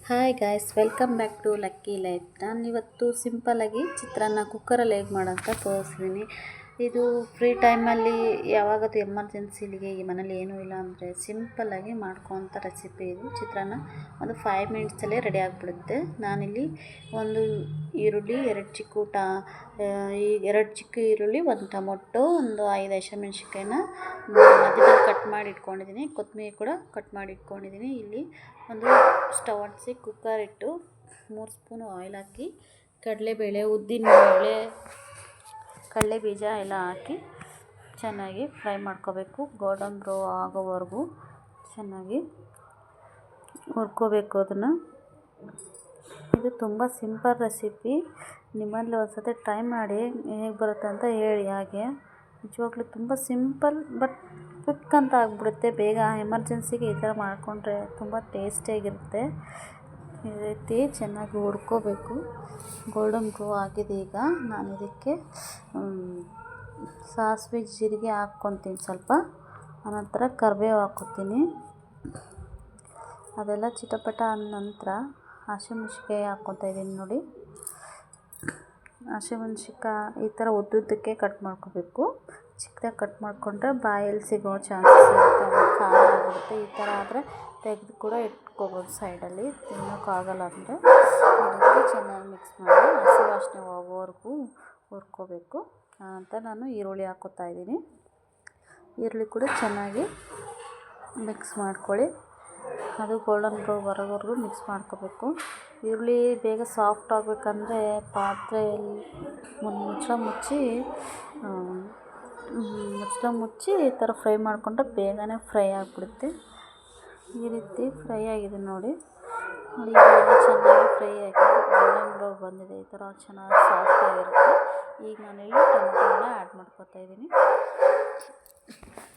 Hi guys, welcome back to lucky life. ನಾನು ಇವತ್ತು ಸಿಂಪಲ್ಲಾಗಿ ಚಿತ್ರಾನ್ನ ಕುಕ್ಕರಲ್ಲಿ ಹೇಗೆ ಮಾಡೋಂತ ತೋರಿಸ್ತೀನಿ. ಇದು ಫ್ರೀ ಟೈಮಲ್ಲಿ ಯಾವಾಗದು ಎಮರ್ಜೆನ್ಸಿಲಿಗೆ ಈ ಮನೇಲಿ ಏನೂ ಇಲ್ಲ ಅಂದರೆ ಸಿಂಪಲ್ಲಾಗಿ ಮಾಡ್ಕೊತ ರೆಸಿಪಿ ಇದು. ಚಿತ್ರಾನ್ನ ಒಂದು 5 ಮಿನಿಟ್ಸಲ್ಲೇ ರೆಡಿ ಆಗಿಬಿಡುತ್ತೆ. ನಾನಿಲ್ಲಿ ಒಂದು ಈರುಳ್ಳಿ, 2 ಚಿಕ್ಕ ಈರುಳ್ಳಿ, 1 ಟೊಮೊಟೊ, ಒಂದು 5 ಹಸಿಮೆಣ್ಸಿನ್ಕಾಯಿನ ಮಧ್ಯದಲ್ಲಿ ಕಟ್ ಮಾಡಿ ಇಟ್ಕೊಂಡಿದ್ದೀನಿ. ಕೊತ್ತಂಬರಿ ಕೂಡ ಕಟ್ ಮಾಡಿ ಇಟ್ಕೊಂಡಿದ್ದೀನಿ. ಇಲ್ಲಿ ಒಂದು ಸ್ಟವ್ ಅಂಟಿಸಿ ಕುಕ್ಕರ್ ಇಟ್ಟು 3 ಸ್ಪೂನ್ ಆಯಿಲ್ ಹಾಕಿ ಕಡಲೆಬೇಳೆ, ಉದ್ದಿನಬೇಳೆ, ಕಡಲೆ ಬೀಜ ಎಲ್ಲ ಹಾಕಿ ಚೆನ್ನಾಗಿ ಫ್ರೈ ಮಾಡ್ಕೋಬೇಕು. ಗೋಲ್ಡನ್ ಬ್ರೌ ಆಗೋವರೆಗೂ ಚೆನ್ನಾಗಿ ಹುರ್ಕೋಬೇಕು ಅದನ್ನು. ಇದು ತುಂಬ ಸಿಂಪಲ್ ರೆಸಿಪಿ. ನಿಮ್ಮಲ್ಲಿ ಒಂದ್ಸತಿ ಟ್ರೈ ಮಾಡಿ ಹೇಗೆ ಬರುತ್ತೆ ಅಂತ ಹೇಳಿ. ಹಾಗೆ ನಿಜವಾಗ್ಲೂ ತುಂಬ ಸಿಂಪಲ್ ಬಟ್ ಕ್ವಿಕ್ ಅಂತ ಆಗಿಬಿಡುತ್ತೆ. ಬೇಗ ಎಮರ್ಜೆನ್ಸಿಗೆ ಈ ಥರ ಮಾಡಿಕೊಂಡ್ರೆ ತುಂಬ ಟೇಸ್ಟಿಯಾಗಿರುತ್ತೆ. ಈ ರೀತಿ ಚೆನ್ನಾಗಿ ಹುರ್ಕೋಬೇಕು. ಗೋಲ್ಡನ್ ಬ್ರೌ ಆಗಿದೆ. ಈಗ ನಾನು ಇದಕ್ಕೆ ಸಾಸಿವೆ ಜೀರಿಗೆ ಹಾಕ್ಕೊತೀನಿ ಸ್ವಲ್ಪ. ಆನಂತರ ಕರಿಬೇವು ಹಾಕ್ಕೊತೀನಿ. ಅದೆಲ್ಲ ಚಿಟಪಟ ಆದ ನಂತರ ಹಸಿಮೆಣ್ಸಿನ್ಕಾಯಿ ಹಾಕ್ಕೊತಾ ಇದ್ದೀನಿ ನೋಡಿ. ಹಸಿಮೆಣ್ಸಿನ್ಕಾಯಿ ಈ ಥರ ಉದ್ದುದ್ದಕ್ಕೆ ಕಟ್ ಮಾಡ್ಕೋಬೇಕು. ಚಿಕ್ಕದಾಗಿ ಕಟ್ ಮಾಡಿಕೊಂಡ್ರೆ ಬಾಯಲ್ಲಿ ಸಿಗೋ ಚಾನ್ಸಸ್ ಇರುತ್ತೆ, ಖಾರ ಆಗಿರುತ್ತೆ. ಈ ಥರ ಆದರೆ ತೆಗೆದು ಕೂಡ ಇಟ್ಕೋಬೋದು ಸೈಡಲ್ಲಿ, ತಿನ್ನೋಕ್ಕಾಗಲ್ಲ ಅಂದರೆ. ಇದಕ್ಕೆ ಚೆನ್ನಾಗಿ ಮಿಕ್ಸ್ ಮಾಡಿ ಹಸಿ ವಾಸನೆ ಹೋಗೋವರೆಗೂ ಹುರ್ಕೋಬೇಕು. ಅಂತ ನಾನು ಈರುಳ್ಳಿ ಹಾಕ್ಕೋತಾ ಇದ್ದೀನಿ. ಈರುಳ್ಳಿ ಕೂಡ ಚೆನ್ನಾಗಿ ಮಿಕ್ಸ್ ಮಾಡ್ಕೊಳ್ಳಿ. ಅದು ಗೋಲ್ಡನ್ ಬ್ರೌ ಬರೋವರೆಗೂ ಮಿಕ್ಸ್ ಮಾಡ್ಕೋಬೇಕು. ಈರುಳ್ಳಿ ಬೇಗ ಸಾಫ್ಟ್ ಆಗಬೇಕಂದ್ರೆ ಪಾತ್ರೆಯಲ್ಲಿ ಮುಚ್ಚಳ ಮುಚ್ಚಿ ಈ ಥರ ಫ್ರೈ ಮಾಡಿಕೊಂಡ್ರೆ ಬೇಗನೆ ಫ್ರೈ ಆಗಿಬಿಡುತ್ತೆ. ಈ ರೀತಿ ಫ್ರೈ ಆಗಿದೆ ನೋಡಿ. ಇದೆಲ್ಲ ಚೆನ್ನಾಗಿ ಫ್ರೈ ಆಗಿ ಗೋಲ್ಡನ್ ಬ್ರೌ ಬಂದಿದೆ. ಈ ಥರ ಚೆನ್ನಾಗಿ ಸಾಫ್ಟ್ ಆಗಿರುತ್ತೆ. ಈಗ ನಾನಿಲ್ಲಿ ಟೊಮೊಟೊನ ಆ್ಯಡ್ ಮಾಡ್ಕೊತಾ ಇದ್ದೀನಿ.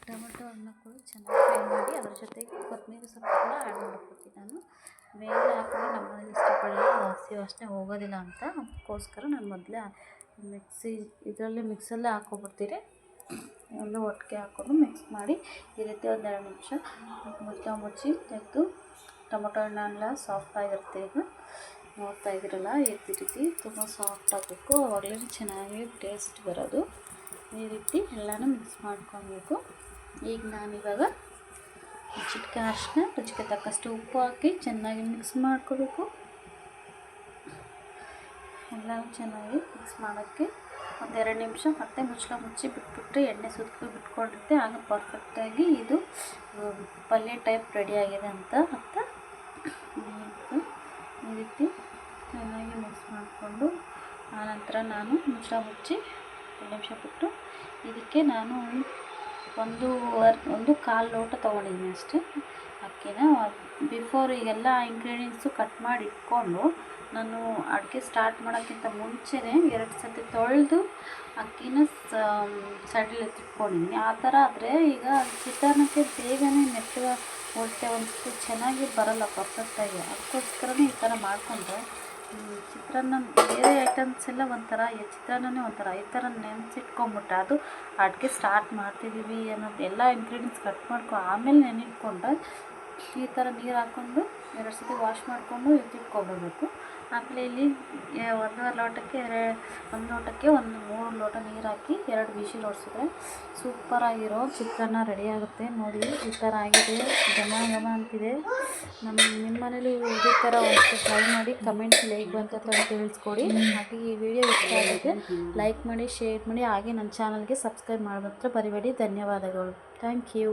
ಟೊಮೊಟೊ ಹಣ್ಣು ಕೂಡ ಚೆನ್ನಾಗಿ ಫ್ರೈ ಮಾಡಿ ಅದ್ರ ಜೊತೆಗೆ ಕೊತ್ತಂಬರಿ ಸೊಪ್ಪು ಕೂಡ ಆ್ಯಡ್ ಮಾಡ್ಕೊತೀನಿ. ನಾನು ಮೇಲೆ ಹಾಕಿದ್ರೆ ನಮ್ಮ ಮನೇಲಿ ಇಷ್ಟಪಡಲ್ಲ, ಹಸಿ ವಾಸನೆ ಹೋಗೋದಿಲ್ಲ ಅಂತ. ಅದಕ್ಕೋಸ್ಕರ ನಾನು ಮೊದಲೇ ಮಿಕ್ಸಲ್ಲೇ ಹಾಕ್ಕೊಬಿಡ್ತೀನಿ. ಒಂದು ಒಟ್ಟಿಗೆ ಹಾಕ್ಕೊಂಡು ಮಿಕ್ಸ್ ಮಾಡಿ ಈ ರೀತಿ ಒಂದು 2 ನಿಮಿಷ ಮುಚ್ಚಿ ತೆಗೆದು ಟೊಮೊಟೊ ಹಣ್ಣೆಲ್ಲ ಸಾಫ್ಟ್ ಆಗಿರುತ್ತೆ. ಈಗ ನೋಡ್ತಾ ಇದ್ದೀರಲ್ಲ, ಈ ರೀತಿ ತುಂಬ ಸಾಫ್ಟ್ ಆಗಬೇಕು. ಆವಾಗಲೇ ಚೆನ್ನಾಗಿ ಟೇಸ್ಟ್ ಬರೋದು. ಈ ರೀತಿ ಎಲ್ಲನೂ ಮಿಕ್ಸ್ ಮಾಡ್ಕೊಬೇಕು. ಈಗ ನಾನಿವಾಗ ಚಿಟಿಕೆ ಅರಿಶಿನ, ರುಚಿಗೆ ತಕ್ಕಷ್ಟು ಉಪ್ಪು ಹಾಕಿ ಚೆನ್ನಾಗಿ ಮಿಕ್ಸ್ ಮಾಡ್ಕೋಬೇಕು. ಎಲ್ಲನೂ ಚೆನ್ನಾಗಿ ಮಿಕ್ಸ್ ಮಾಡೋಕ್ಕೆ ಒಂದು 2 ನಿಮಿಷ ಮತ್ತೆ ಮುಚ್ಚಳ ಮುಚ್ಚಿ ಬಿಟ್ಬಿಟ್ರೆ ಎಣ್ಣೆ ಸುತ್ತಲೂ ಬಿಟ್ಕೊಂಡಿರುತ್ತೆ. ಆಗ ಪರ್ಫೆಕ್ಟಾಗಿ ಇದು ಪಲ್ಯ ಟೈಪ್ ರೆಡಿಯಾಗಿದೆ ಅಂತ ಅರ್ಥ. ಈ ರೀತಿ ಚೆನ್ನಾಗಿ ಮಿಕ್ಸ್ ಮಾಡಿಕೊಂಡು ಆನಂತರ ನಾನು ಮುಚ್ಚಳ ಮುಚ್ಚಿ 2 ನಿಮಿಷ ಬಿಟ್ಟು ಇದಕ್ಕೆ ನಾನು ಒಂದು ಕಾಲು ಲೋಟ ತೊಗೊಂಡಿದ್ದೀನಿ ಅಷ್ಟೇ ಅಕ್ಕಿನ. ಬಿಫೋರ್ ಈಗೆಲ್ಲ ಇಂಗ್ರೀಡಿಯೆಂಟ್ಸು ಕಟ್ ಮಾಡಿ ಇಟ್ಕೊಂಡು ನಾನು ಅಡುಗೆ ಸ್ಟಾರ್ಟ್ ಮಾಡೋಕ್ಕಿಂತ ಮುಂಚೆನೇ 2 ಸತಿ ತೊಳೆದು ಅಕ್ಕಿನ ಸೈಡಲ್ಲಿ ಎತ್ತಿಟ್ಕೊಂಡಿದ್ದೀನಿ. ಆ ಥರ ಆದರೆ ಈಗ ಚಿತ್ರಾನ್ನಕ್ಕೆ ಬೇಗನೆ ಮೆತ್ತಗೆ ಹೊಟ್ಟೆ ಒಂದು ಚೆನ್ನಾಗಿ ಬರೋಲ್ಲ ಪರ್ಫೆಕ್ಟಾಗಿ. ಅದಕ್ಕೋಸ್ಕರನೇ ಈ ಥರ ಮಾಡಿಕೊಂಡ್ರೆ ಚಿತ್ರಾನ್ನ ಬೇರೆ ಐಟಮ್ಸ್ ಎಲ್ಲ ಒಂಥರ, ಚಿತ್ರಾನ್ನನೇ ಒಂಥರ. ಈ ಥರ ನೆನೆಸಿಟ್ಕೊಂಬಿಟ್ರೆ ಅದು ಅಡುಗೆ ಸ್ಟಾರ್ಟ್ ಮಾಡ್ತಿದ್ದೀವಿ ಅನ್ನೋದು ಎಲ್ಲ ಇಂಗ್ರೀಡಿಯೆಂಟ್ಸ್ ಕಟ್ ಆಮೇಲೆ ನೆನೆಟ್ಕೊಂಡ್ರೆ ಈ ಥರ ನೀರು ಹಾಕ್ಕೊಂಡು 2 ಸತಿ ವಾಶ್ ಮಾಡಿಕೊಂಡು ಎತ್ತಿಟ್ಕೊಬಿಡ್ಬೇಕು. ಆಮೇಲೆ ಇಲ್ಲಿ 1 ಲೋಟಕ್ಕೆ 3 ಲೋಟ ನೀರು ಹಾಕಿ 2 ವಿಶಿಲ್ ಹೊಡ್ಸಿದ್ರೆ ಸೂಪರಾಗಿರೋ ಚಿತ್ರಾನ್ನ ರೆಡಿ ಆಗುತ್ತೆ. ನೋಡಿ ಈ ಥರ ಆಗಿದೆ, ಘಮ ಅಂತಿದೆ. ನಿಮ್ಮ ಮನೇಲಿ ಇದೇ ಥರ ಒಂದು ಟ್ರೈ ಮಾಡಿ ಕಮೆಂಟ್ಸಲ್ಲಿ ಹೇಗೆ ಬಂತ ಅಂತ ತಿಳಿಸ್ಕೊಡಿ. ಹಾಗೆ ಈ ವಿಡಿಯೋ ಇಷ್ಟ ಆಗಿದೆ ಲೈಕ್ ಮಾಡಿ, ಶೇರ್ ಮಾಡಿ, ಹಾಗೆ ನನ್ನ ಚಾನಲ್ಗೆ ಸಬ್ಸ್ಕ್ರೈಬ್ ಮಾಡೋದಂತ ಬರಿಬೇಡಿ. ಧನ್ಯವಾದಗಳು. Thank you.